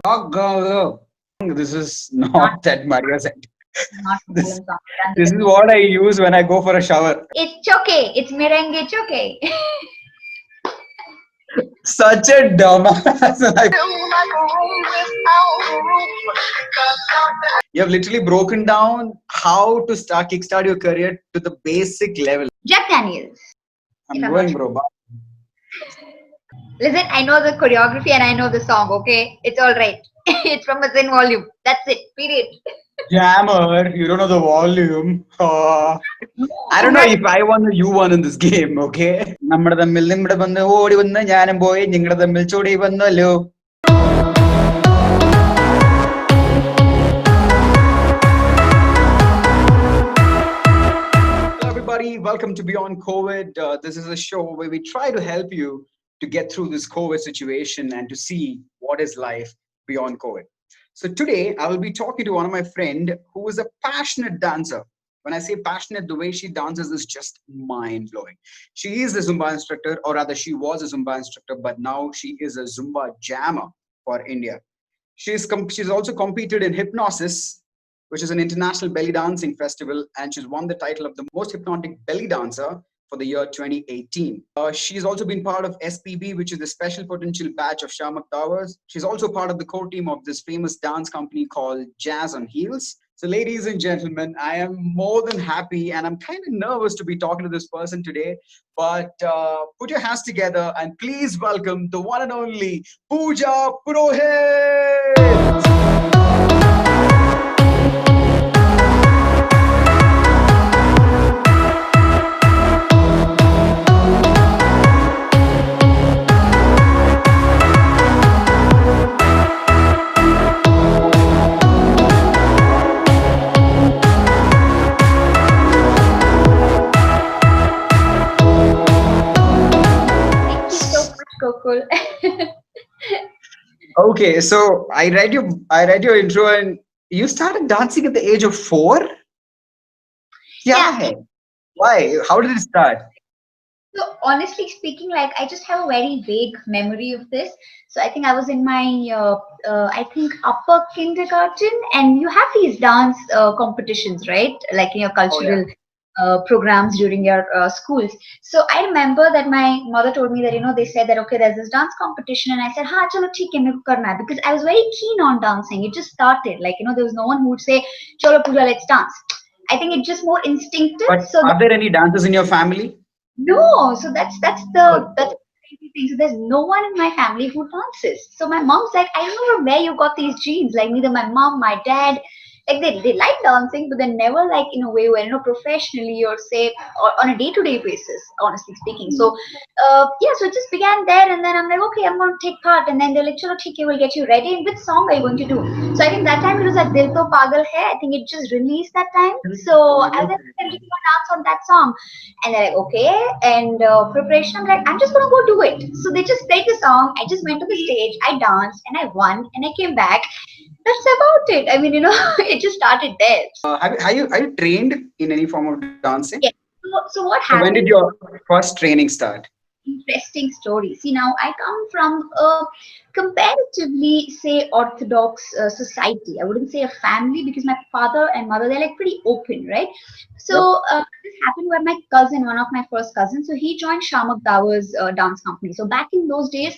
This is Not not that Mario said. not This Malayalam song. Done this is with what I use when I go for a shower. it's okay. It's merengue. It's okay. Such a dumbass. You have literally broken down how to kickstart your career to the basic level. Jack Daniels. I'm If I'm not going, sure. bro. Listen, I know the choreography and I know the song. Okay, it's all right. It's from a Zen volume. That's it. Period. Jammer, you don't know the volume. I don't know Congrats. if I won or you won in this game, okay? നമ്മുടെ തമ്മിൽ നിങ്ങളുടെ വന്ന് ഓടി വന്ന് ഞാനും പോയി നിങ്ങളുടെ തമ്മിൽ ചൂടി വന്നല്ലോ. Hello everybody, welcome to Beyond COVID. This is a show where we try to help you to get through this COVID situation and to see what is life beyond COVID. So today I will be talking to one of my friend who is a passionate dancer. When I say passionate, the way she dances is just mind blowing. She is a Zumba instructor, or rather she was a Zumba instructor, but now she is a Zumba jammer for India. She's also competed in Hypnosis, which is an international belly dancing festival, and she's won the title of the most hypnotic belly dancer for the year 2018. She's also been part of SPB, which is the Special Potential Batch of Shamak Towers. She's also part of the core team of this famous dance company called Jazz on Heels. So ladies and gentlemen, I am more than happy and I'm kind of nervous to be talking to this person today, but put your hands together and please welcome the one and only Pooja Purohit. Thank you so much, Gokul. Okay, so I read your intro and you started dancing at the age of 4? Yeah. Yeah. Why? How did it start? So honestly speaking, like I just have a very vague memory of this. So I think I was in my, I think upper kindergarten, and you have these dance competitions, right? Like in your Oh yeah. cultural programs during your schools. So I remember that my mother told me that they said that okay, there's this dance competition, and I said, "Ha, chalo, theek hai, mere ko karna hai," because I was very keen on dancing. It just started like there was no one who would say, "Chalo, Pooja, let's dance." I think it's just more instinctive. But So are there any dancers in your family? no, so that's Oh, the crazy thing. So there's no one in my family who dances. So my mom's like, I don't know where you got these genes. Like neither my mom, my dad, like they like dancing, but they never like in a way where professionally or say or on a day-to-day basis, honestly speaking. So yeah, so it just began there, and then I'm like, okay, I'm going to take part, and then they're like, chalo, theek hai, we'll get you ready. And which song are you going to do? So I think that time it was like Dil To Pagal Hai. I think it just released that time. So I was like, okay, we can dance on that song. And they're like, okay. And preparation, I'm like, I'm just gonna go do it. So they just played the song. I just went to the stage, I danced, and I won, and I came back. That's about it. I mean, it just started there. are you trained in any form of dancing? Yeah. So what So when did happened? your first training start? Interesting story. See, now I come from a comparatively, say, orthodox society. I wouldn't say a family because my father and mother, they're like pretty open, right? Yep. So this happened where my cousin, one of my first cousins, so he joined Shamak Dawar's dance company. So back in those days,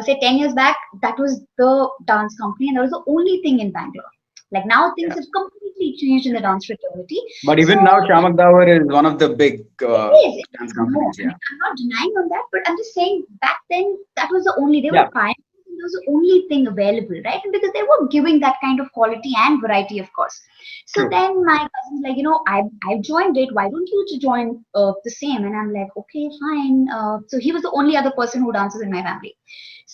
say 10 years back, that was the dance company and that was the only thing in Bangalore. Like now things Yeah. have completely changed in the dance fraternity. But So even now, Shamak Dawar is one of the big it is. dance No, companies. I Yeah. mean, I'm not denying on that, but I'm just saying back then that was the only, they were Yeah. pioneers, and that was the only thing available, right? And because they were giving that kind of quality and variety, of course. So True. then my cousin's like, I've joined it. Why don't you to join the same? And I'm like, okay, fine. So he was the only other person who dances in my family.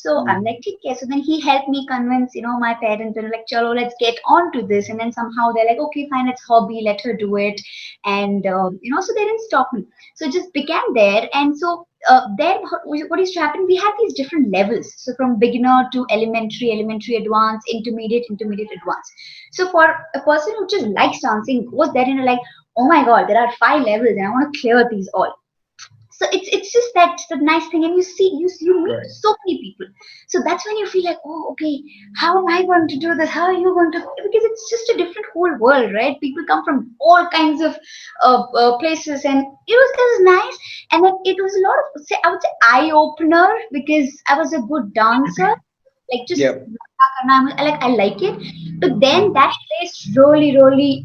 So I'm like, okay. So then he helped me convince, my parents, and like, chalo, let's get on to this. And then somehow they're like, okay, fine, it's hobby, let her do it. And, so they didn't stop me. So it just began there. And so there, what used to happen, we had these different levels. So from beginner to elementary, elementary advanced, intermediate, intermediate advanced. So for a person who just likes dancing, goes there and like, oh my God, there are 5 levels and I want to clear these all. So it's just that the nice thing, and you meet Right. so many people. So that's when you feel like, oh, okay, how am I going to do this? How are you going to? Because it's just a different whole world, right? People come from all kinds of places, and it was nice. And then it was a lot of, say, I would say, eye opener, because I was a good dancer, like just Yep. I like it. But then that place really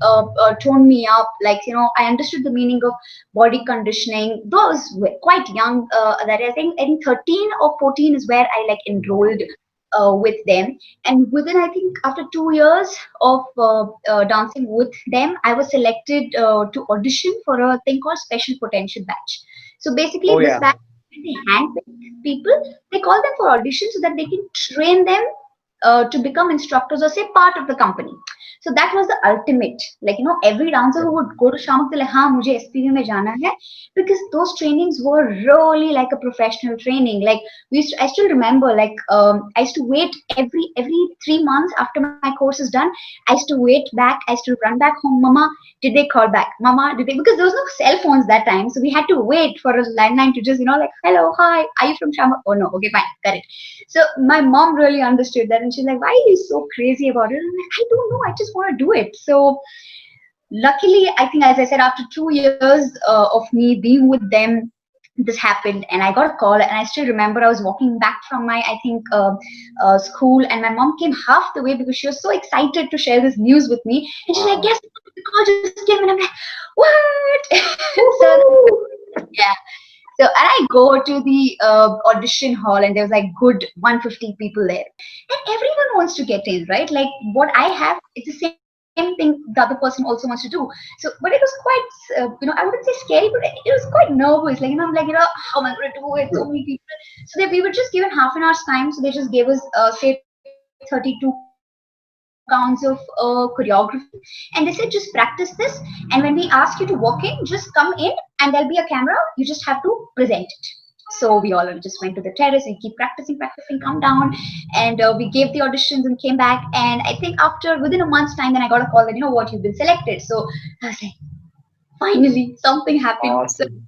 toned me up. Like, I understood the meaning of body conditioning. Those were quite young. That I think 13 or 14 is where I like enrolled with them. And within, I think, after 2 years of dancing with them, I was selected to audition for a thing called Special Potential Batch. So basically, Oh this yeah. batch, they handpick people, they call them for audition so that they can train them to become instructors or say part of the company. So that was the ultimate. Like, every dancer who would go to Shamak to like, हाँ मुझे SPV में जाना है, because those trainings were really like a professional training. Like I still remember, like I used to wait every 3 months after my course is done. I used to wait back. I used to run back home. Mama, did they call back? Mama, did they? Because there was no cell phones that time, so we had to wait for a landline to just like, hello, hi, are you from Shamak? Oh no, okay, fine, got it. So my mom really understood that, and she's like, "Why are you so crazy about it?" And I'm like, "I don't know. I just want to do it." So luckily, I think, as I said, after 2 years of me being with them, this happened, and I got a call, and I still remember I was walking back from my, I think, school, and my mom came half the way because she was so excited to share this news with me, and she's like, Wow. "Guess what? The call just came," and I'm like, "What?" So Woohoo! yeah. So, and I go to the audition hall, and there's like good 150 people there, and everyone wants to get in, right? Like what I have, it's the same thing the other person also wants to do. So, but it was quite, I wouldn't say scary, but it was quite nervous. Like, I'm like, how am I going to do it? So many people. So we were just given half an hour's time. So they just gave us, say, 32 counts of choreography, and they said, just practice this. And when we ask you to walk in, just come in, and there'll be a camera. You just have to present it. So we all just went to the terrace. We keep practicing, come down, and we gave the auditions and came back. And I think after within a month's time, then I got a call that, what, you've been selected. So I was like, finally something happened. So Awesome.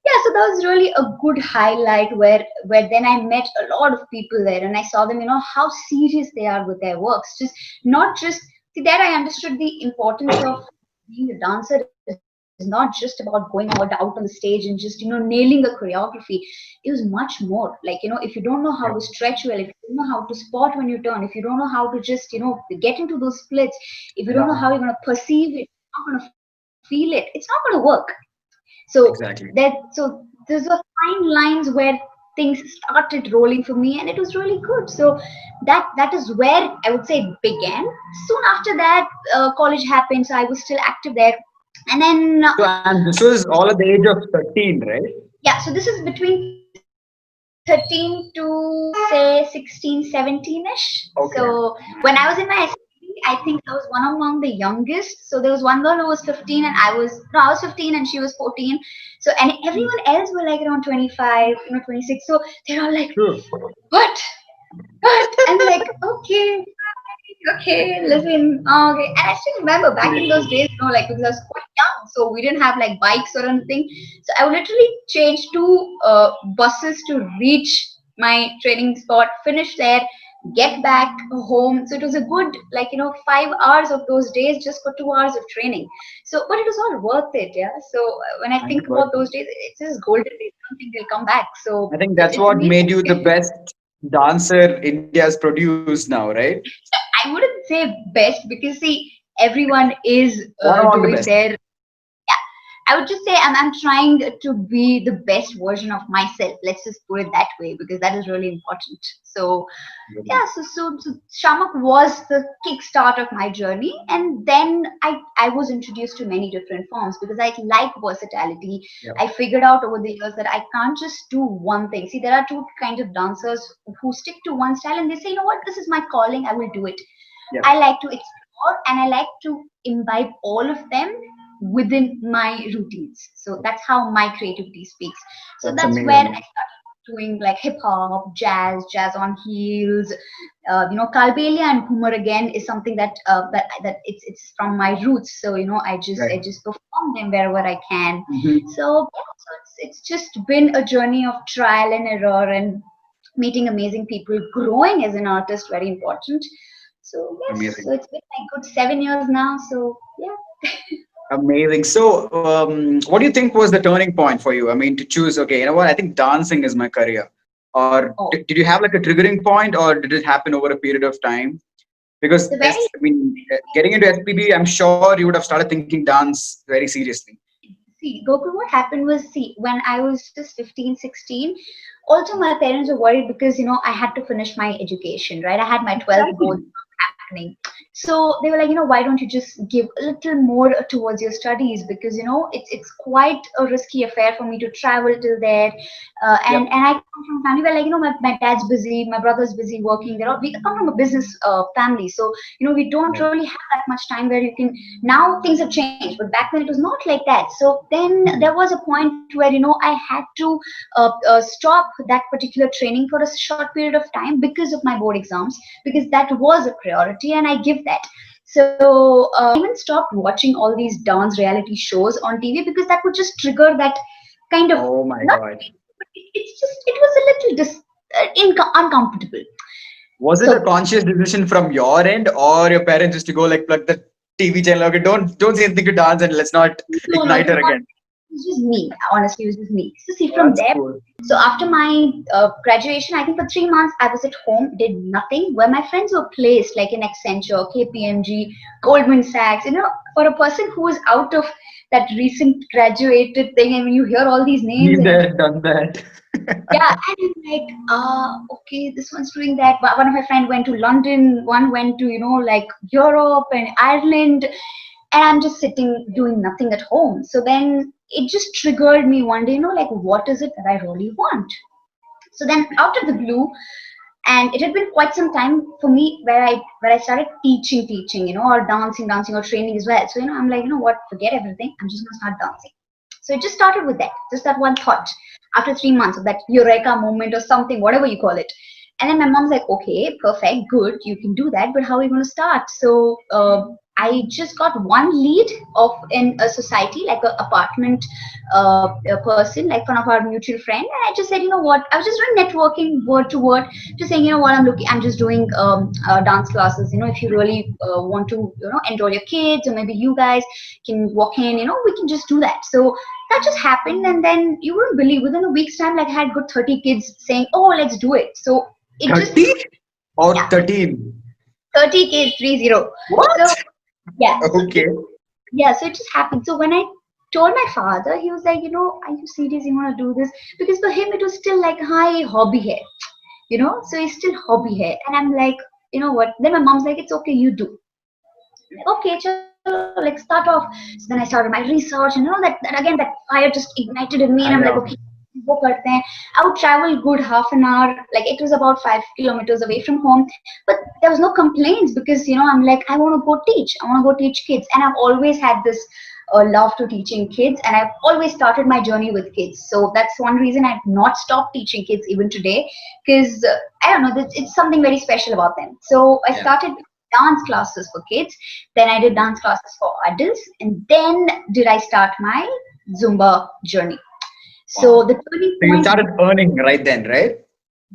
yeah, so that was really a good highlight, where then I met a lot of people there, and I saw them, how serious they are with their works. Just not just see, there I understood the importance of being a dancer is not just about going out on the stage and just nailing a choreography. It was much more. Like, if you don't know how to Yep. stretch well, if you don't know how to spot when you turn, if you don't know how to just get into those splits, if you don't know Yeah. how you're going to perceive it, you're not going to feel it, it's not going to work. So Exactly. there's a fine lines where things started rolling for me, and it was really good. So that is where I would say it began. Soon after that, college happened, so I was still active there. And then So, and this was all at the age of 13, right? yeah, so this is between 13 to say 16, 17ish. So Okay. when I was in my SPB, I think I was one among the youngest. So there was one girl who was 15, and I was 15 and she was 14. So, and everyone else were like around 25, 26. So they're all like, True. what? What? And they're like, okay, okay, listen, okay. And I still remember back in those days, like, because I was quite young, so we didn't have like bikes or anything. So I would literally change two buses to reach my training spot, finish there, get back home. So it was a good, like, 5 hours of those days just for 2 hours of training. So, but it was all worth it, yeah. So when I I think know. about those days, it's just golden days. I don't think they'll come back. So I think it's that's it's what amazing. made you the best dancer India's produced now, right? I wouldn't say best, because see, everyone is One among the doing best. their. I would just say I'm trying to be the best version of myself. Let's just put it that way, because that is really important. So yeah, so Shamak was the kickstart of my journey, and then I was introduced to many different forms because I like versatility. Yep. I figured out over the years that I can't just do one thing. See, there are two kinds of dancers who stick to one style, and they say, this is my calling, I will do it. Yep. I like to explore, and I like to imbibe all of them within my routines. So that's how my creativity speaks. So That's that's where I amazing. started. doing like hip hop, jazz on heels. Kalbelia and Humor again is something that it's from my roots. So I Right. just perform them wherever I can. Mhm. So yeah, so it's just been a journey of trial and error and meeting amazing people, growing as an artist, very important. So yes, so Amazing. it's been like good 7 years now. So yeah. Amazing. So, what do you think was the turning point for you? I mean, to choose, okay, you know what? I think dancing is my career. Or Oh, did you have like a triggering point, or did it happen over a period of time? Because the very I mean, getting into SPB, I'm sure you would have started thinking dance very seriously. See, Gokul, what happened was, see, when I was just 15, 16, also my parents were worried because, I had to finish my education, right? I had my 12th board Exactly. happening. So they were like, why don't you just give a little more towards your studies? Because, it's quite a risky affair for me to travel till there. And Yep. and I come from a family where, like, my dad's busy, my brother's busy working. We come from a business family. So, we don't Right. really have that much time where you can, now things have changed, but back then it was not like that. So then there Hmm. was a point where I had to stop that particular training for a short period of time because of my board exams, because that was a priority and I give that. So I even stopped watching all these dance reality shows on TV because that would just trigger that kind of, Oh my not, God. it's just, it was a little uncomfortable. Was it a So conscious decision from your end, or your parents just to go like plug the TV channel? Okay, don't say anything to dance, and let's not no, it ignite was her not. again. It was just me. Honestly, it was just me. So see, Oh, from that's there. cool. So after my graduation, I think for 3 months I was at home, did nothing. Where my friends were placed, like in Accenture, KPMG, Goldman Sachs. For a person who is out of that recent graduated thing, and when you hear all these names, Been and there, done that. yeah, and I'm like, okay, this one's doing that. One of my friends went to London, one went to, like Europe and Ireland, and I'm just sitting doing nothing at home. So then it just triggered me one day, like, what is it that I really want? So then out of the blue, and it had been quite some time for me where I started teaching, or dancing or training as well. So I'm like, what, forget everything, I'm just gonna start dancing. So it just started with that, just that one thought. After 3 months of that eureka moment or something, whatever you call it. And then my mom's like, okay, perfect, good, you can do that, but how are you going to start? So I just got one lead of in a society, like an apartment a person, like one of our mutual friend. And I just said, what? I was just doing networking, word to word, just saying, what, I'm just doing dance classes. If you really want to, enroll your kids, or maybe you guys can walk in, we can just do that. So that just happened, and then you wouldn't believe, within a week's time, like I had good 30 kids saying, oh, let's do it. So it just, 30 or yeah, 13? 30 kids, 30. So What? yeah, so Okay. so it just happened. So when I told my father, he was like, are you serious, you want to do this? Because for him it was still like, hi, hobby hai, so it's still hobby hai. And I'm like, what? Then my mom's like, it's okay, you do. I'm like, okay, chalo, let's start off. So then I started my research, and that again, that fire just ignited in me, and I'm I like, okay, know. wo karte hain. I would travel good half an hour, like it was about 5 kilometers away from home, but there was no complaints because I'm like, I want to go teach, kids, and I've always had this love to teaching kids, and I've always started my journey with kids. So that's one reason I've not stopped teaching kids even today, because I don't know, it's something very special about them. So I Yeah. started dance classes for kids, then I did dance classes for adults, and then did I start my Zumba journey. So Wow. the turning So you point, started earning right then, right?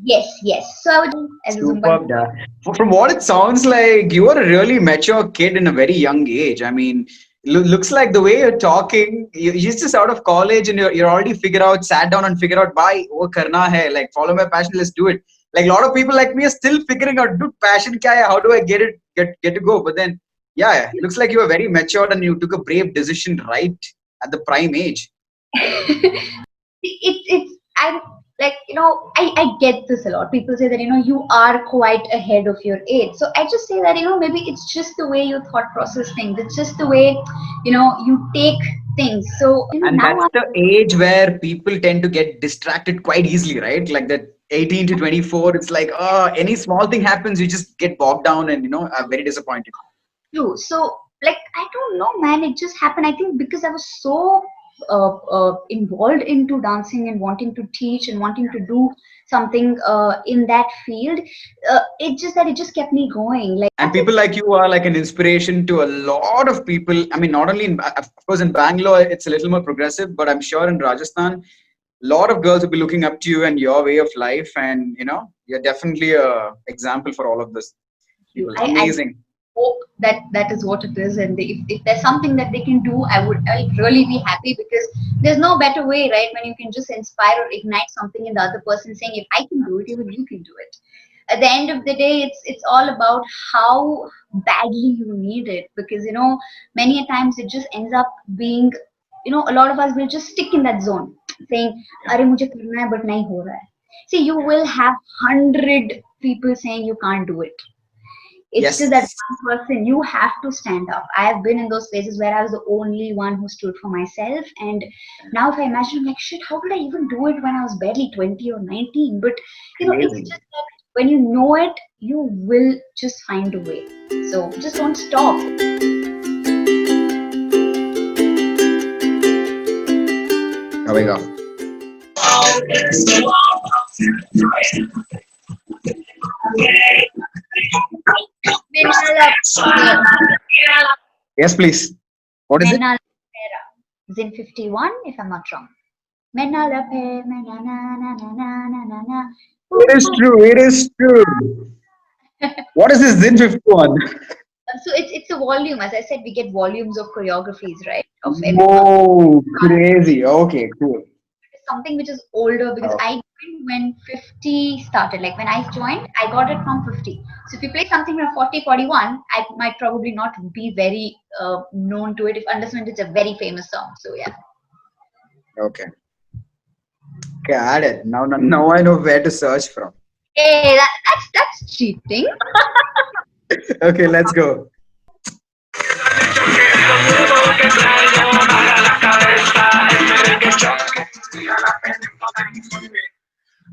yes, yes. So I was as a Zumba. Superb. Yeah. From what it sounds like, you are a really mature kid in a very young age. I mean, looks like the way you're talking, you're just out of college and you're already figured out, sat down and figured out, bhai, wo karna hai, like follow my passion, let's do it. Like a lot of people like me are still figuring out, dude, passion kya hai, how do I get to go? But then, yeah, looks like you were very matured and you took a brave decision right at the prime age. It's I'm like, I get this a lot. People say that you are quite ahead of your age. So I just say that maybe it's just the way you thought process things. It's just the way you take things. So And now that's the age where people tend to get distracted quite easily, right? Like that 18 to 24, it's like, any small thing happens, you just get bogged down and, are very disappointed. true. So, like, I don't know, man. It just happened. I think because I was so involved into dancing and wanting to teach and wanting to do something in that field. It just kept me going. Like, And people like you are like an inspiration to a lot of people. I mean, not only of course in Bangalore, it's a little more progressive, but I'm sure in Rajasthan, a lot of girls will be looking up to you and your way of life. And, you're definitely a example for all of this. I Amazing. hope that that is what it is, and if there's something that they can do, I'll really be happy, because there's no better way, right, when you can just inspire or ignite something in the other person, saying if I can do it, even you can do it. At the end of the day, it's all about how badly you need it, because many a times it just ends up being, a lot of us will just stick in that zone, saying "Arey mujhe karna hai but nahi ho raha hai." See, you will have 100 people saying you can't do it. It's Yes. just that one person, you have to stand up. I have been in those places where I was the only one who stood for myself. And now if I imagine, I'm like, shit, how did I even do it when I was barely 20 or 19? But, it's Amazing. just that when you know it, you will just find a way. So just don't stop. Here we go. Yes, please. What is it? Zin 51, if I'm not wrong. It is true. It is true. What is this Zin 51? So it's a volume. As I said, we get volumes of choreographies, right? Of every Whoa, crazy. Okay, cool. something which is older, because I joined when 50 started. Like when I joined, I got it from 50. So if you play something from 40, 41, I might probably not be very known to it, if unless when it's a very famous song. So yeah. Okay. Got it. Now I know where to search from. Hey, that's cheating. Okay, let's go.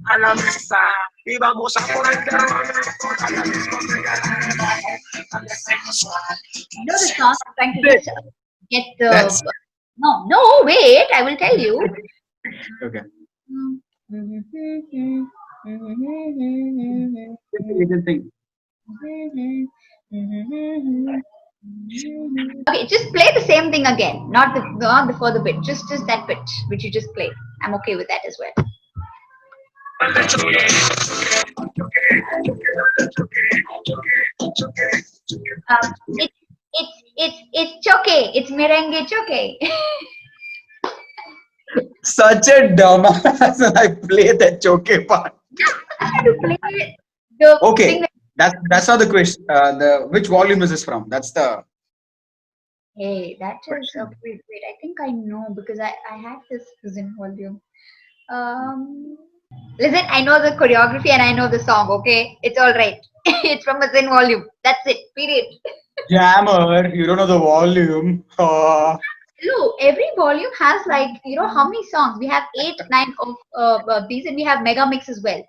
You know the song I'm trying to just get the. That's No, wait, I will tell you. okay. You can sing. Okay, just play the same thing again, not the further bit, just that bit which you just played. I'm okay with that as well. It's okay. It's merengue choke. Such a dumbass when I play that choke part. To play the Okay, thing. that's not the question. The which volume is this from? That's the Hey, that is question. wait. I think I know, because I had this in volume. Listen, I know the choreography and I know the song. Okay, it's all right. It's from a Zen volume. That's it. Period. Jammer. You don't know the volume. Look, every volume has like how many songs? We have 8, 9 of these, and we have mega mix as well.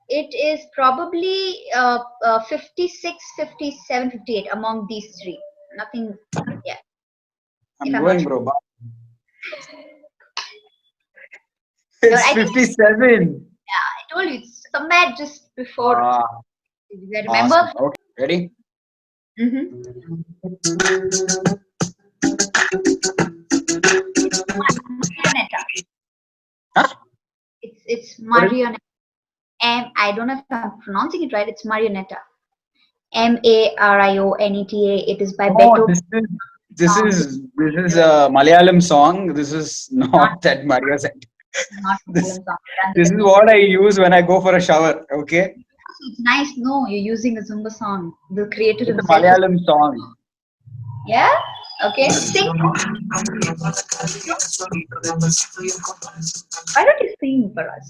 It is probably 56, 57, 58 among these three. Nothing. Yeah. I'm If I'm going, not bro. sure. It's I think 57. I told you it's somewhere just before. I remember. Awesome. Okay, ready? Marionetta. Huh? It's Marionetta. I don't know if I'm pronouncing it right. It's Marionetta. Marioneta. It is by Beto. This is a Malayalam song. This is not that Mario said. Not This, Malayalam song. this is what I use when I go for a shower. Okay, It's nice. No, you're using a Zumba song. The creator it's a himself. Malayalam song. Yeah. Okay. Sing. Why don't you sing for us?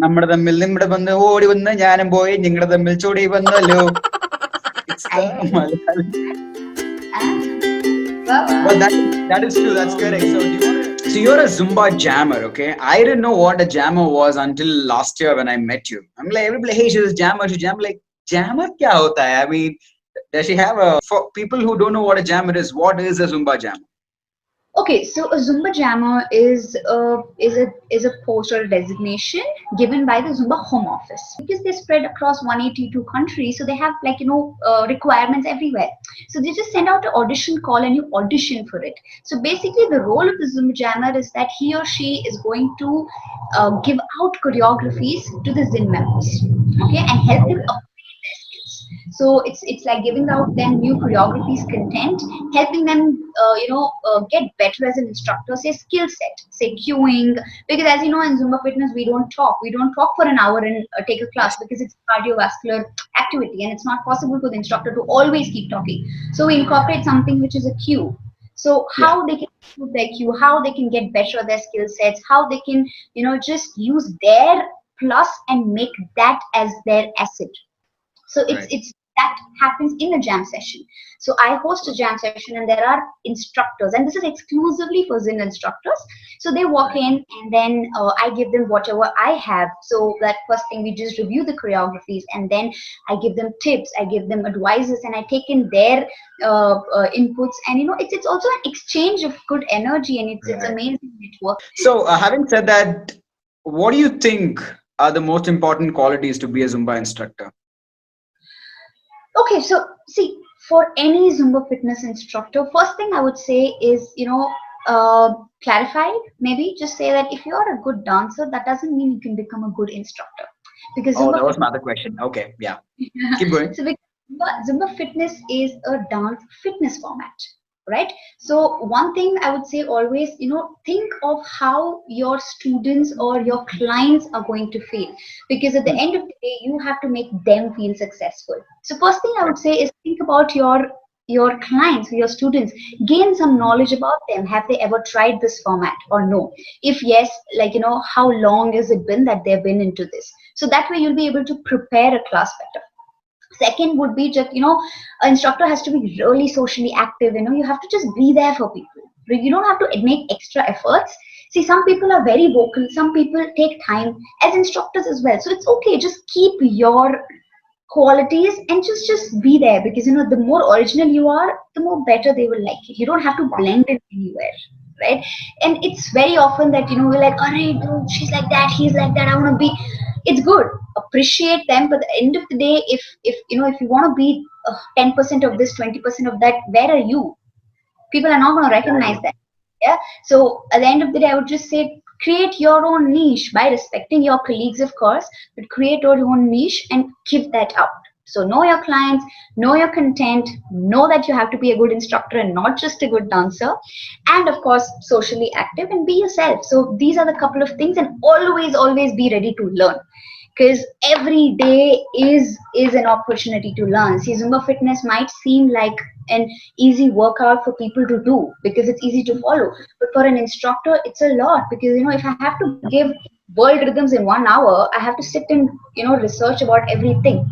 നമ്മുടെ തമ്മിൽ നിങ്ങളുടെ ബന്ധ ഓടി വന്ന് ഞാനും പോയി നിങ്ങളുടെ തമ്മിൽ ചൂടി വന്നല്ലോ. It's the Malayalam. But that is true. That's correct. So you're a Zumba jammer, okay? I didn't know what a jammer was until last year when I met you. I'm like, everybody, hey, she's a jammer. She's a jammer. Like, jammer kya hota hai? I mean, does she have a? For people who don't know what a jammer is, what is a Zumba jammer? Okay, so a Zumba jammer is a post or a designation given by the Zumba Home Office because they spread across 182 countries, so they have like requirements everywhere. So they just send out an audition call and you audition for it. So basically, the role of the Zumba jammer is that he or she is going to give out choreographies to the Zin members, okay, and help them Okay. upgrade their skills. So it's like giving out them new choreographies, content, helping them get better as an instructor. Say skill set, say cueing, because as you know in Zumba fitness we don't talk for an hour and take a class because it's cardiovascular activity and it's not possible for the instructor to always keep talking. So we incorporate something which is a cue. So Yeah. how they can improve their cue, how they can get better at their skill sets, how they can just use their plus and make that as their asset. So it's Right. it's that happens in a jam session. So I host a jam session and there are instructors, and this is exclusively for Zen instructors. So they walk Right. in and then I give them whatever I have. So that first thing, we just review the choreographies and then I give them tips, I give them advices, and I take in their inputs. And it's also an exchange of good energy, and it's Right. amazing network. So, having said that, what do you think are the most important qualities to be a Zumba instructor? Okay, so see, for any Zumba fitness instructor, first thing I would say is, clarify, maybe just say that if you're a good dancer, that doesn't mean you can become a good instructor. Because Oh, Zumba that was fitness my other question. Okay. Yeah. Keep going. so Zumba fitness is a dance fitness format, right? So one thing I would say always, think of how your students or your clients are going to feel, because at the Hmm. end of the day, you have to make them feel successful. So first thing I Right. would say is think about your clients, your students, gain some Hmm. knowledge about them. Have they ever tried this format or no? If yes, like how long has it been that they've been into this? So that way you'll be able to prepare a class better. Second would be just an instructor has to be really socially active. You have to just be there for people. You don't have to make extra efforts. See, some people are very vocal, some people take time as instructors as well. So it's okay, just keep your qualities and just be there, because the more original you are, the more better they will like it. You don't have to Wow. blend in anywhere, right? And it's very often that we're like, all right, dude, she's like that, he's like that, I want to be. It's good, appreciate them, but at the end of the day, if you want to be 10% of this, 20% of that, where are you? People are not going to recognize Exactly. that. Yeah. So at the end of the day, I would just say create your own niche by respecting your colleagues, of course, but create your own niche and give that out. So know your clients, know your content, know that you have to be a good instructor and not just a good dancer, and of course socially active and be yourself. So these are the couple of things, and always be ready to learn, because every day is an opportunity to learn. See, Zumba fitness might seem like an easy workout for people to do because it's easy to follow, but for an instructor it's a lot, because if I have to give world rhythms in 1 hour, I have to sit and research about everything.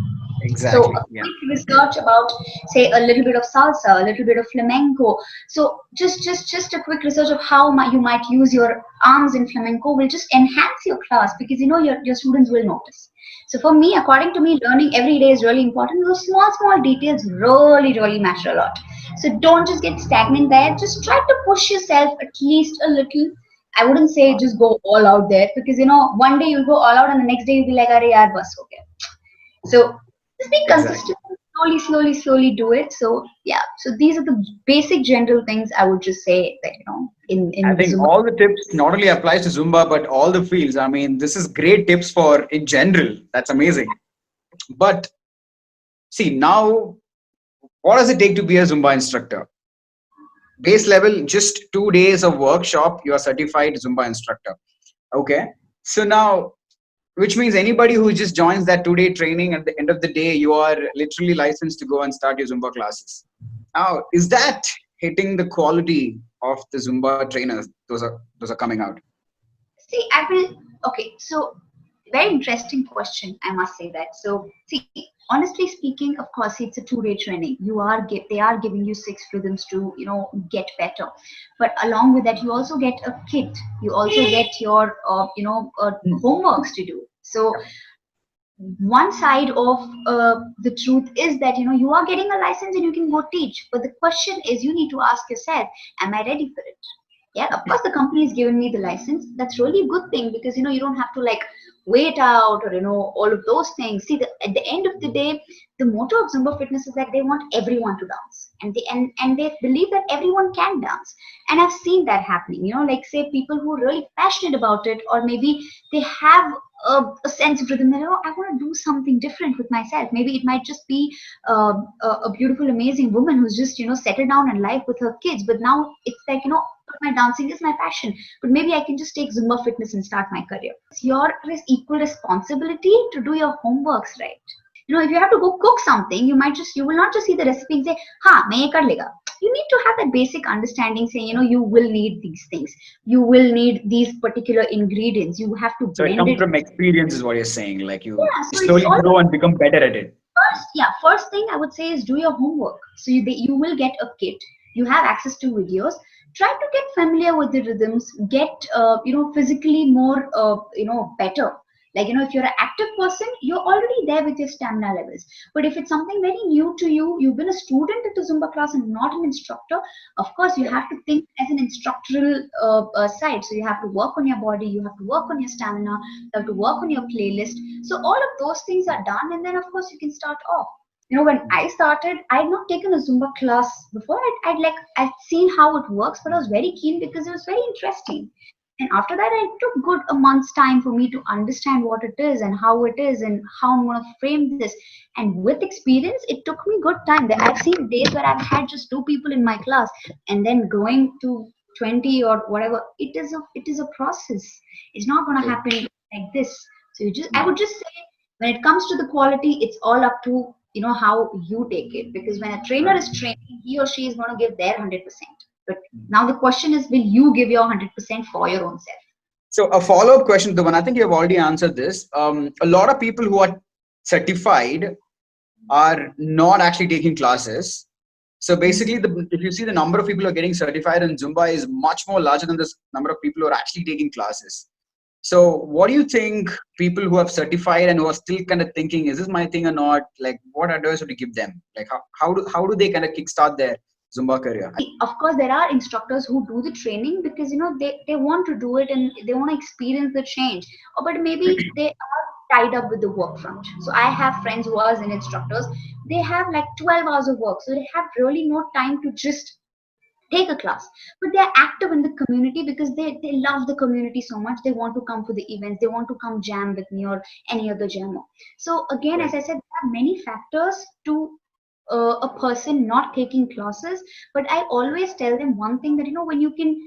So Exactly. a Yeah. quick research about, say, a little bit of salsa, a little bit of flamenco. So just a quick research of how you might use your arms in flamenco will just enhance your class, because your students will notice. So for me, according to me, learning every day is really important. Those small details really matter a lot. So don't just get stagnant there. Just try to push yourself at least a little. I wouldn't say Wow. just go all out there, because one day you'll go all out and the next day you'll be like, "Arey yaar, bas ho gaya." So just be Exactly. consistent, slowly do it. So yeah, so these are the basic general things I would just say that I in the think Zumba. all the tips not only applies to Zumba but all the fields. I mean, this is great tips for in general. That's amazing. But see now, what does it take to be a Zumba instructor? Base level, just 2 days of workshop, you are certified Zumba instructor. Okay. So now, which means anybody who just joins that 2 day training, at the end of the day, you are literally licensed to go and start your Zumba classes. Now, is that hitting the quality of the Zumba trainers? Those are coming out. See, I will. Okay, so very interesting question. I must say that. So see, honestly speaking, of course, it's a 2 day training. They are giving you 6 rhythms to get better, but along with that, you also get a kit. You also get your Hmm. homeworks to do. So Yep. one side of the truth is that you are getting a license and you can go teach, but the question is, you need to ask yourself, am I ready for it? Yeah, of course the company has given me the license. That's really a good thing because you don't have to like wait out or all of those things. See, at the end of the day, the motto of Zumba Fitness is that they want everyone to dance, and they believe that everyone can dance. And I've seen that happening. Like say people who are really passionate about it, or maybe they have a sense of rhythm. I want to do something different with myself. Maybe it might just be a beautiful, amazing woman who's just settled down in life with her kids, but now it's like my dancing is my passion, but maybe I can just take Zumba Fitness and start my career. It's your equal responsibility to do your homeworks right. If you have to go cook something, you will not just see the recipe and say, "Ha, main ye kar lega." You need to have that basic understanding, saying, you will need these things, you will need these particular ingredients. You have to So it blend comes it. from experience, is what you're saying. Like you Yeah, so it's slowly all grow and become better at it. first thing I would say is do your homework. So you will get a kit. You have access to videos. Try to get familiar with the rhythms. Get physically more better. Like if you're an active person, you're already there with your stamina levels. But if it's something very new to you, you've been a student at the Zumba class and not an instructor. Of course, you have to think as an instructoral side. So you have to work on your body. You have to work on your stamina. You have to work on your playlist. So all of those things are done, and then of course you can start off. When I started, I had not taken a Zumba class before. I'd seen how it works, but I was very keen because it was very interesting. And after that, it took good a month's time for me to understand what it is and how it is and how I'm going to frame this. And with experience, it took me good time. I've seen days where I've had just 2 people in my class, and then going to 20 or whatever. It is a process. It's not going to happen like this. So I would just say, when it comes to the quality, it's all up to how you take it. Because when a trainer is training, he or she is going to give their 100%. But now the question is, will you give your 100% for your own self? So a follow-up question, the one I think you have already answered this. A lot of people who are certified are not actually taking classes. So basically, if you see the number of people who are getting certified in Zumba is much more larger than the number of people who are actually taking classes. So what do you think people who have certified and who are still kind of thinking, is this my thing or not? Like, what advice would you give them? Like, how do they kind of kickstart their Zumba career? Of course, there are instructors who do the training because they want to do it and they want to experience the change. But maybe they are tied up with the work front. So I have friends who are in instructors. They have like 12 hours of work, so they have really no time to just take a class. But they're active in the community because they love the community so much. They want to come for the events, they want to come jam with me or any other jammer. So again, as I said, there are many factors to a person not taking classes. But I always tell them one thing, that when you can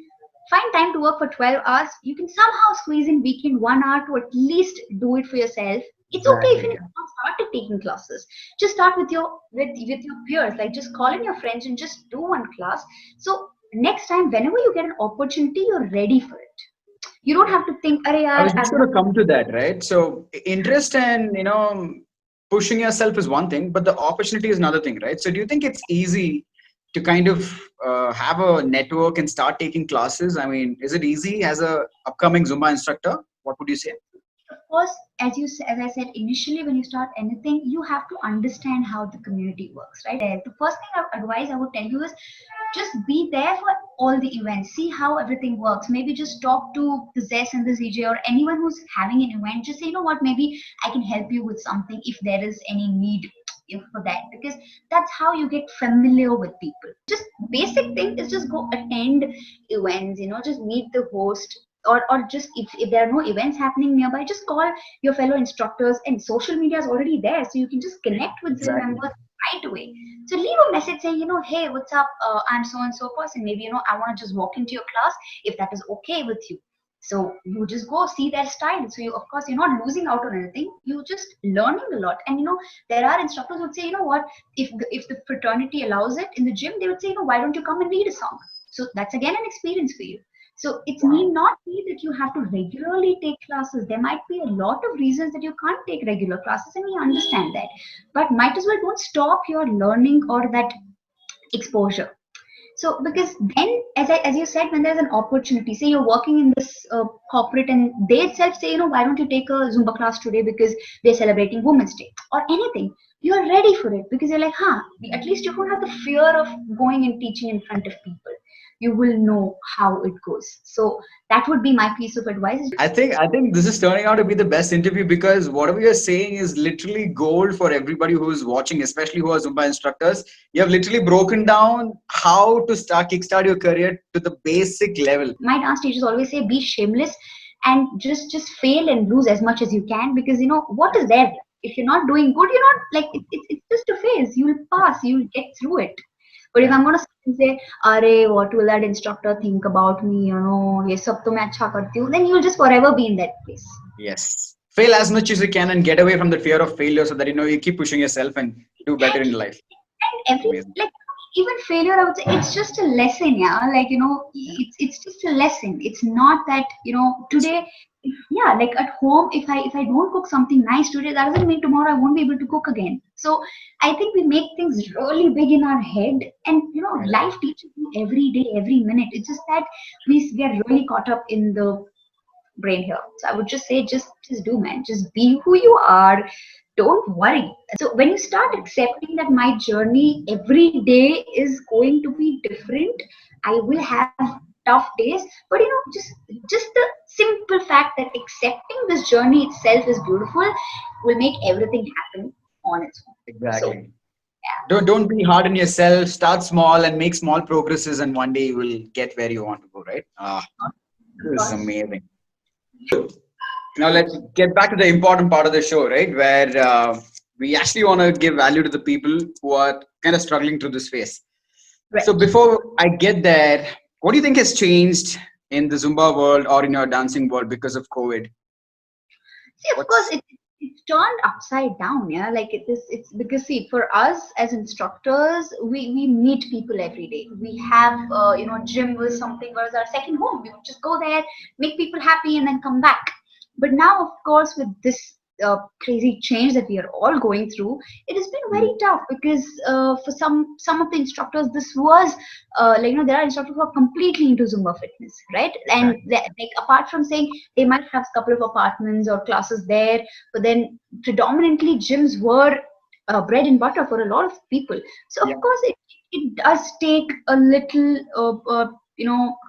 find time to work for 12 hours, you can somehow squeeze in weekend 1 hour to at least do it for yourself. It's okay if you Exactly. not started taking classes. Just start with your peers. Like just call in your friends and just do one class. So next time, whenever you get an opportunity, you're ready for it. You don't have to think, "Arey I yaar, was just I've going not." to come to that, right? So interest and pushing yourself is one thing, but the opportunity is another thing, right? So do you think it's easy to kind of have a network and start taking classes? I mean, is it easy as a upcoming Zumba instructor? What would you say? Of course, as I said initially, when you start anything, you have to understand how the community works, right? The first thing of advice I would tell you is just be there for all the events. See how everything works. Maybe just talk to the Zess and the ZJ or anyone who's having an event. Just say, what, maybe I can help you with something if there is any need for that, because that's how you get familiar with people. Just basic thing is just go attend events, just meet the host, or just if there are no events happening nearby, just call your fellow instructors, and social media is already there, so you can just connect with the Exactly. members right away. So leave a message saying, "Hey, what's up? I'm so and so person. Maybe I want to just walk into your class if that is okay with you." So you just go see their style. So of course you're not losing out on anything. You're just learning a lot. And there are instructors who would say, what, if the fraternity allows it in the gym, they would say, why don't you come and lead a song? So that's again an experience for you. So it's need Wow. not be that you have to regularly take classes. There might be a lot of reasons that you can't take regular classes, and we understand that. But might as well don't stop your learning or that exposure. So because then, as you said, when there's an opportunity, say you're working in this corporate and they itself say, why don't you take a Zumba class today because they're celebrating Women's Day or anything, you're ready for it because you're like, at least you don't have the fear of going and teaching in front of people. you will know how it goes. So that would be my piece of advice. I think this is turning out to be the best interview, because whatever you're saying is literally gold for everybody who's watching, especially who are Zumba instructors. You have literally broken down how to kickstart your career to the basic level. My dance teachers always say be shameless and just fail and lose as much as you can, because what is there if you're not doing good, you're not like it's just a phase. You'll pass, you'll get through it. But if I'm going to sit and say, "Arey, what will that instructor think about me? Ye sab to main acha karti hu," then you'll just forever be in that place. Yes. Fail as much as you can and get away from the fear of failure, so that you keep pushing yourself and do better in life. And Amazing. like even failure, I would say it's just a lesson. Yeah, like it's just a lesson. It's not that today. Yeah, like at home, if I don't cook something nice today, that doesn't mean tomorrow I won't be able to cook again. So I think we make things really big in our head, and life teaches you every day, every minute. It's just that we get really caught up in the brain here. So I would just say, just do, man. Just be who you are. Don't worry. So when you start accepting that my journey every day is going to be different, I will have tough days, but just the simple fact that accepting this journey itself is beautiful will make everything happen on its own. So Exactly. Don't be hard on yourself. Start small and make small progresses, and one day you will get where you want to go. Right? This is amazing. Now let's get back to the important part of the show, right? Where we actually want to give value to the people who are kind of struggling through this phase. right. So before I get there, what do you think has changed in the Zumba world or in your dancing world because of COVID? See, of course, it's turned upside down. Yeah, like it's because, see, for us as instructors, we meet people every day. We have gym was something was our second home. We would just go there, make people happy, and then come back. But now, of course, with this crazy change that we are all going through, it has been very tough, because for some of the instructors, this was there are instructors who are completely into Zumba fitness, right? And like apart from saying they might have a couple of apartments or classes there, but then predominantly gyms were bread and butter for a lot of people. So of course it does take a little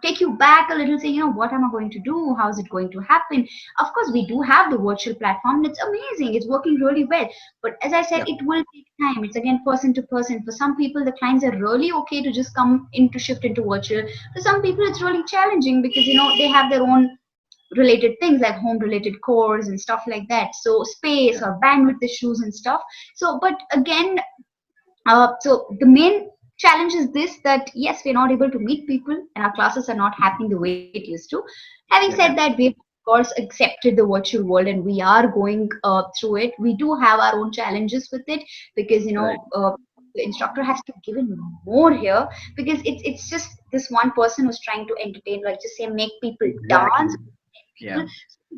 take you back a little, say, what am I going to do? How is it going to happen? Of course, we do have the virtual platform, and it's amazing. It's working really well. But as I said, it will take time. It's again person to person. For some people, the clients are really okay to just come into shift into virtual. For some people, it's really challenging because they have their own related things like home related chores and stuff like that. So space or bandwidth issues and stuff. So, but again, so the main challenge is this, that yes, we're not able to meet people and our classes are not happening the way it used to. Having said that, we've of course accepted the virtual world and we are going through it. We do have our own challenges with it because the instructor has to give in more here, because it's just this one person who's trying to entertain, like just say make people dance.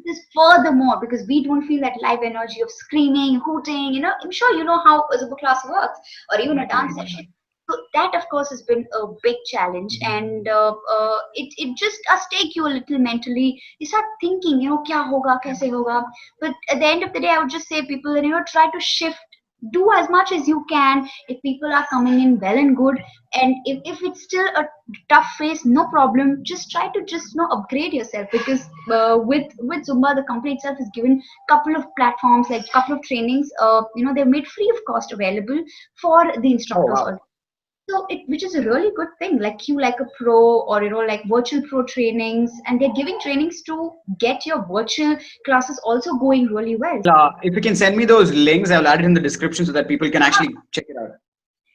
This furthermore, because we don't feel that live energy of screaming, hooting. I'm sure you know how a Zumba class works, or even a dance session. So that, of course, has been a big challenge, and it just does take you a little mentally. You start thinking, kya hoga, kaise hoga. But at the end of the day, I would just say people, try to shift. Do as much as you can. If people are coming in well and good, and if it's still a tough phase, no problem. Just try to upgrade yourself, because with Zumba, the company itself has given couple of platforms, like couple of trainings. They're made free of cost available for the instructors. So which is a really good thing, like a pro, or like virtual pro trainings, and they're giving trainings to get your virtual classes also going really well. If you can send me those links, I'll add it in the description so that people can actually check it out.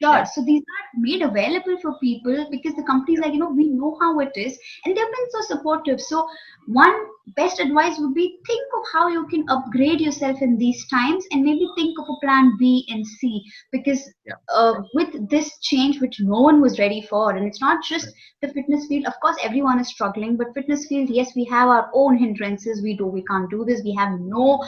Sure. So these are made available for people because the companies we know how it is, and they've been so supportive. So one best advice would be, think of how you can upgrade yourself in these times, and maybe think of a plan B and C, because with this change, which no one was ready for, and it's not just the fitness field. Of course, everyone is struggling, but fitness field, yes, we have our own hindrances. We can't do this. We have no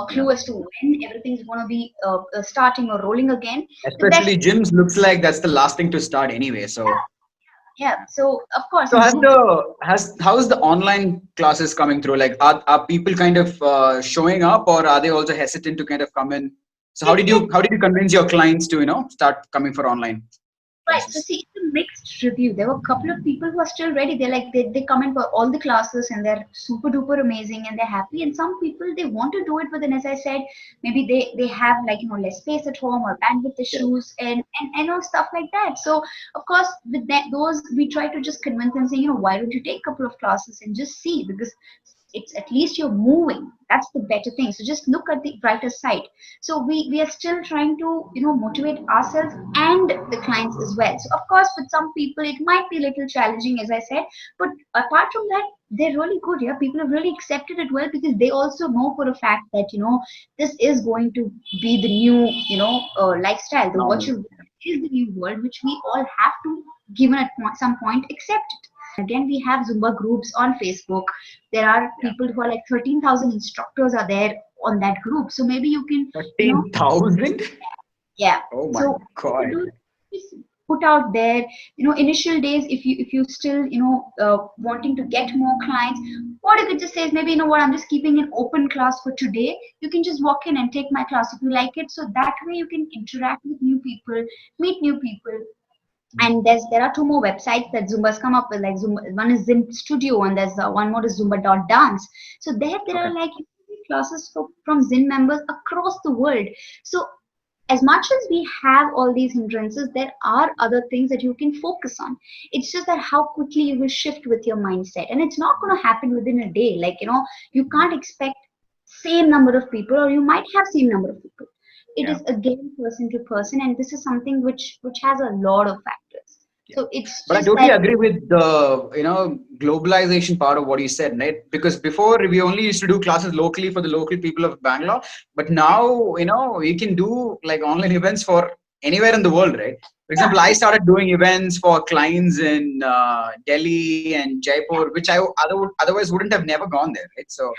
clue as to when everything's going to be starting or rolling again. Especially gyms looks like that's the last thing to start anyway. So so of course. So how is the online classes coming through? Like, are people kind of showing up, or are they also hesitant to kind of come in? So how did you convince your clients to start coming for online? Right. So see, it's a mixed review. There were a couple of people who are still ready. They come in for all the classes and they're super duper amazing and they're happy. And some people they want to do it, but then as I said, maybe they have like less space at home or bandwidth Yeah. issues and stuff like that. So of course with that those we try to just convince them saying, why don't you take a couple of classes and just see, because it's at least you're moving. That's the better thing. So just look at the brighter side. So we are still trying to motivate ourselves and the clients as well. So of course with some people it might be a little challenging, as I said, but apart from that they're really good. Yeah, people have really accepted it well because they also know for a fact that this is going to be the new lifestyle. The Normal. virtual world is the new world which we all have to given at some point accept it. Again, we have Zumba groups on Facebook. There are Yeah. people who are like 13,000 instructors are there on that group. So maybe you can, you know, 13,000? yeah. Oh my So what God. you do is put out there, initial days, if you still, wanting to get more clients, what you could just say is maybe, what, I'm just keeping an open class for today. You can just walk in and take my class if you like it. So that way you can interact with new people, meet new people, and there are two more websites that Zumba's come up with, like Zumba. One is Zin Studio, and there's one more is Zumba.dance. So there Okay. are like classes from Zin members across the world. So as much as we have all these hindrances, there are other things that you can focus on. It's just that how quickly you will shift with your mindset, and it's not going to happen within a day. Like you can't expect same number of people, or you might have same number of people. It Yeah. is again person to person, and this is something which has a lot of factors. Yeah. So it's But I just totally that. agree with the globalization part of what you said, right? Because before we only used to do classes locally for the local people of Bangalore, but now we can do like online events for anywhere in the world, right? For Yeah, example, I started doing events for clients in Delhi and Jaipur, which I otherwise wouldn't have never gone there, right? So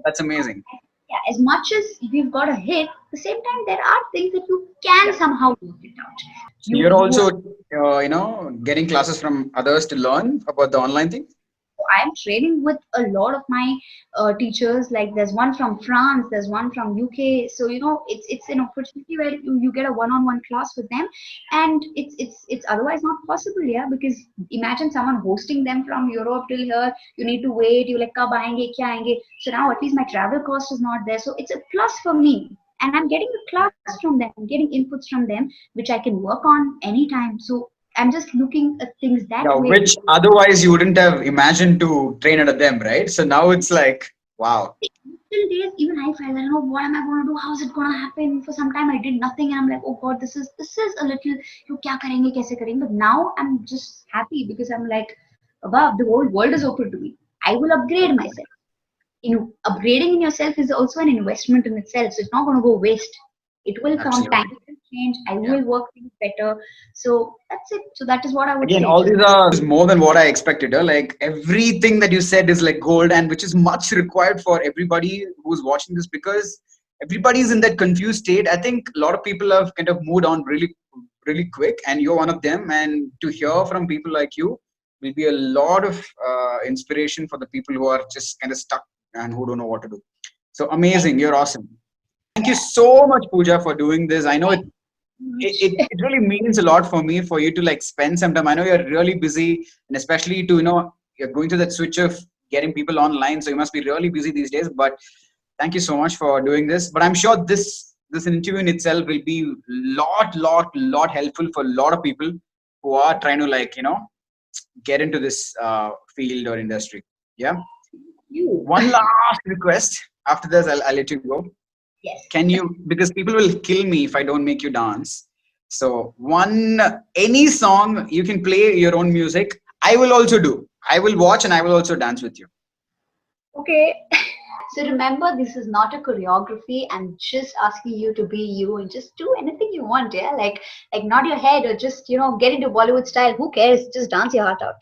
that's amazing. yeah, as much as we've got a hit, at the same time there are things that you can Yeah. somehow work it out. So You you're you also getting classes from others to learn about the online thing. I'm training with a lot of my teachers. Like there's one from France, there's one from UK. So it's an opportunity where you get a one-on-one class with them, and it's otherwise not possible, yeah. Because imagine someone hosting them from Europe till here. You need to wait. You like kab aayenge, kya aayenge. So now at least my travel cost is not there. So it's a plus for me. And I'm getting a class from them, I'm getting inputs from them, which I can work on anytime. So I'm just looking at things that Yeah, way. which otherwise you wouldn't have imagined to train under them, right? So now it's like, wow. Till days, even I felt, I don't know what am I going to do, how is it going to happen. For some time I did nothing, and I'm like, oh god, this is a little, you kya karenge, kaise karenge. But now I'm just happy because I'm like, wow, the whole world is open to me. I will upgrade myself. Upgrading in yourself is also an investment in itself, so it's not going to go waste. It will come, Absolutely. time will change, I Yeah. will work things better. So that's it. So that is what I would Again, say. all Just these are more than what I expected. Like everything that you said is like gold, and which is much required for everybody who's watching this, because everybody's in that confused state. I think a lot of people have kind of moved on really, really quick, and you're one of them. And to hear from people like you will be a lot of inspiration for the people who are just kind of stuck and who don't know what to do. So thank amazing. You're awesome. Thank you yeah, so much, Pooja, for doing this. I know thank you it, so it, much. it really means a lot for me for you to like spend some time. I know you're really busy, and especially to you're going through that switch of getting people online, so you must be really busy these days. But thank you so much for doing this. But I'm sure this interview in itself will be lot helpful for a lot of people who are trying to like get into this field or industry. Yeah. You. One last request. After this, I'll let you go. Yes. Can you, because people will kill me if I don't make you dance. So one, any song you can play your own music. I will also do. I will watch and I will also dance with you. Okay. So remember, this is not a choreography. I'm just asking you to be you and just do anything you want. Yeah, like nod your head or just get into Bollywood style. Who cares? Just dance your heart out.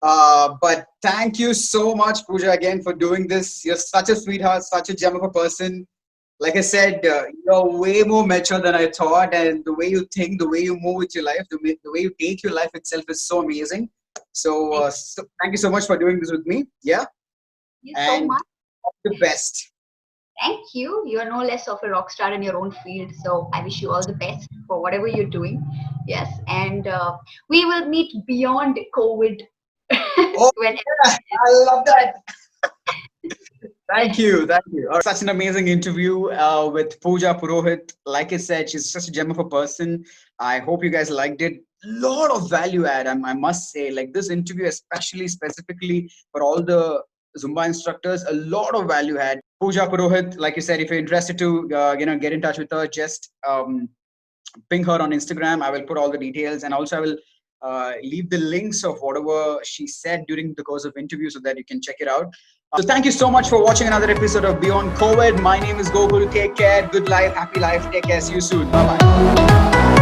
But thank you so much, Pooja, again for doing this. You're such a sweetheart, such a gem of a person. Like I said, you're way more mature than I thought, and the way you think, the way you move with your life, the way you take your life itself is so amazing. So thank you so much for doing this with me. Yeah, you so and much. all the best. Thank you. You are no less of a rock star in your own field. So I wish you all the best for whatever you're doing. Yes. And we will meet beyond COVID Oh, when yeah, I love that. Thank you. Thank you. Such an amazing interview with Pooja Purohit. Like I said, she's such a gem of a person. I hope you guys liked it. Lot of value add, I must say. Like this interview, especially specifically for all the Zumba instructors, a lot of value add. Pooja Purohit, like you said, if you're interested to get in touch with her, just ping her on Instagram. I will put all the details, and also I will leave the links of whatever she said during the course of interview so that you can check it out. So thank you so much for watching another episode of Beyond COVID. My name is Gokul. Take care. Good life. Happy life. Take care. See you soon. Bye bye.